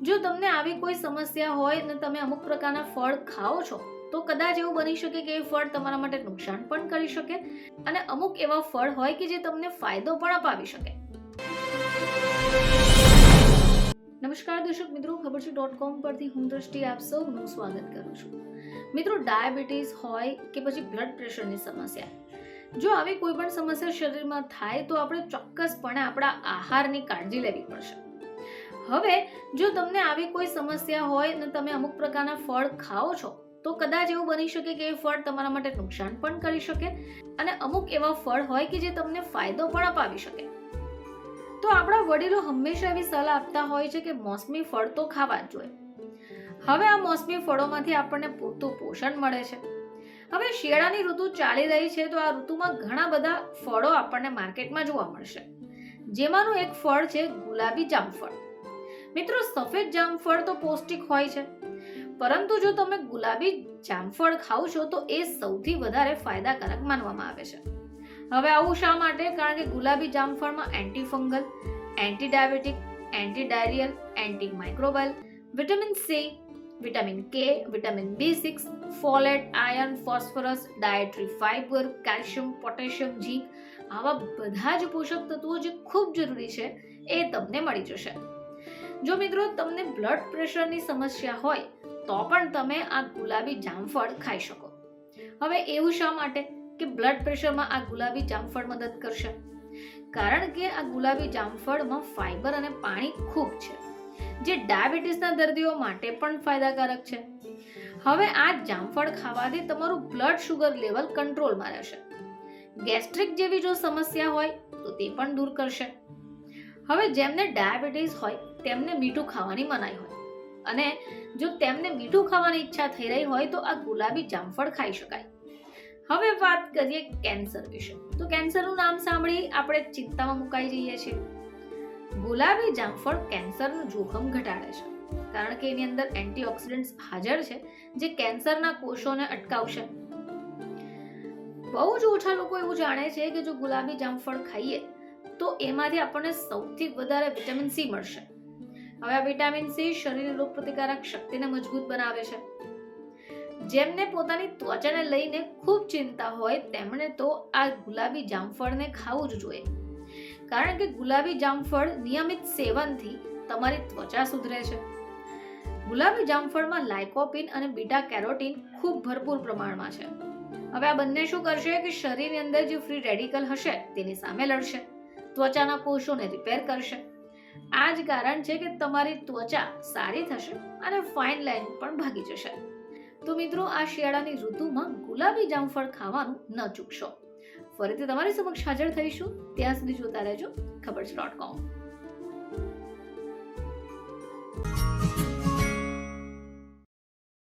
જો તમને આવી કોઈ સમસ્યા હોય ને તમે અમુક પ્રકારના ફળ ખાઓ છો તો કદાચ એવું બની શકે કે એ ફળ તમારા માટે નુકસાન પણ કરી શકે અને અમુક એવા ફળ હોય કે જે તમને ફાયદો પણ અપાવી શકે. નમસ્કાર દર્શક મિત્રો, ખબર છે .com પરથી હું દ્રષ્ટિ આપ સૌનું સ્વાગત કરું છું. મિત્રો, ડાયાબિટીસ હોય કે પછી બ્લડ પ્રેશરની સમસ્યા, જો આવી કોઈ પણ સમસ્યા શરીરમાં થાય તો આપણે ચોક્કસપણે આપણા આહારની કાળજી લેવી પડશે. હવે જો તમને આવી કોઈ સમસ્યા હોય ને તમે અમુક પ્રકારના ફળ ખાઓ છો તો કદાચ એવું બની શકે કે એ ફળ તમારા માટે નુકસાન પણ કરી શકે અને અમુક એવા ફળ હોય કે જે તમને ફાયદો પણ અપાવી શકે. તો આપણા વડીલો હંમેશા એવી સલાહ આપતા હોય છે કે મોસમી ફળ તો ખાવા જ જોઈએ. હવે આ મોસમી ફળોમાંથી આપણને પૂરતું પોષણ મળે છે. હવે શિયાળાની ઋતુ ચાલી રહી છે તો આ ઋતુમાં ઘણા બધા ફળો આપણને માર્કેટમાં જોવા મળશે, જેમાંનું એક ફળ છે ગુલાબી જામફળ. મિત્રો, સફેદ જામફળ તો પૌષ્ટિક હોય છે, પરંતુ જો તમે ગુલાબી જામફળ ખાવ છો તો એ સૌથી વધારે ફાયદાકારક માનવામાં આવે છે. હવે આવું શા માટે? કારણ કે ગુલાબી જામફળમાં antifungal, anti diabetic, anti diarrhoeal, anti microbial, vitamin C, vitamin K, vitamin B6, folate, iron, phosphorus, dietary fibre, calcium, potassium, zinc આવા બધા જ પોષક તત્વો જે ખૂબ જરૂરી છે એ તમને મળી જશે. જો મિત્રો તમને બ્લડ પ્રેશરની સમસ્યા હોય તો પણ તમે આ ગુલાબી જામફળ ખાઈ શકો. હવે એવું શા માટે કે બ્લડ પ્રેશરમાં આ ગુલાબી જામફળ મદદ કરશે? કારણ કે આ ગુલાબી જામફળમાં ફાઇબર અને પાણી ખૂબ છે, જે ડાયાબિટીસના દર્દીઓ માટે પણ ફાયદાકારક છે. હવે આ જામફળ ખાવાથી તમારું બ્લડ શુગર લેવલ કંટ્રોલમાં રહેશે. ગેસ્ટ્રિક જેવી જો સમસ્યા હોય તો તે પણ દૂર કરશે. હવે જેમને ડાયાબિટીસ હોય તેમને મીઠું ખાવાની મનાઈ હોય અને જો તેમને મીઠું ખાવાની ઈચ્છા થઈ રહી હોય તો આ ગુલાબી જામફળ ખાઈ શકાય. હવે વાત કરીએ કેન્સર વિશે. તો કેન્સરનું નામ સાંભળી આપણે ચિંતામાં મુકાઈ જઈએ છીએ. ગુલાબી જામફળ કેન્સરનું જોખમ ઘટાડે છે, કારણ કે એની અંદર એન્ટીઓક્સિડન્ટ્સ હાજર છે જે કેન્સરના કોષોને અટકાવશે. બહુ જ ઓછા લોકો એવું જાણે છે કે જો ગુલાબી જામફળ ખાઈએ તો એમાંથી આપણને સૌથી વધારે વિટામિન સી મળશે. હવે આ વિટામિન સી શરીરની રોગપ્રતિકારક શક્તિને મજબૂત બનાવે છે. જેમને પોતાની ત્વચાને લઈને ખૂબ ચિંતા હોય તેમણે તો આ ગુલાબી જામફળને ખાવું જ જોઈએ, કારણ કે ગુલાબી જામફળ નિયમિત સેવનથી તમારી ત્વચા સુધરે છે. ગુલાબી જામફળમાં લાઇકોપિન અને બીટા કેરોટીન ખૂબ ભરપૂર પ્રમાણમાં છે. હવે આ બંને શું કરશે કે શરીરની અંદર જે ફ્રી રેડિકલ હશે તેની સામે લડશે, ત્વચાના કોષોને રિપેર કરશે. આ જ કારણ છે કે તમારી ત્વચા સારી થશે અને ફાઇન લાઇન પણ ભાગી જશે. તો મિત્રો, આ શિયાળાની ઋતુમાં ગુલાબી જામફળ ખાવાનું ન ચૂકશો. ફરીથી તમારી સમક્ષ હાજર થઈશું, ત્યાં સુધી જોતા રહેજો ખબર છે .com.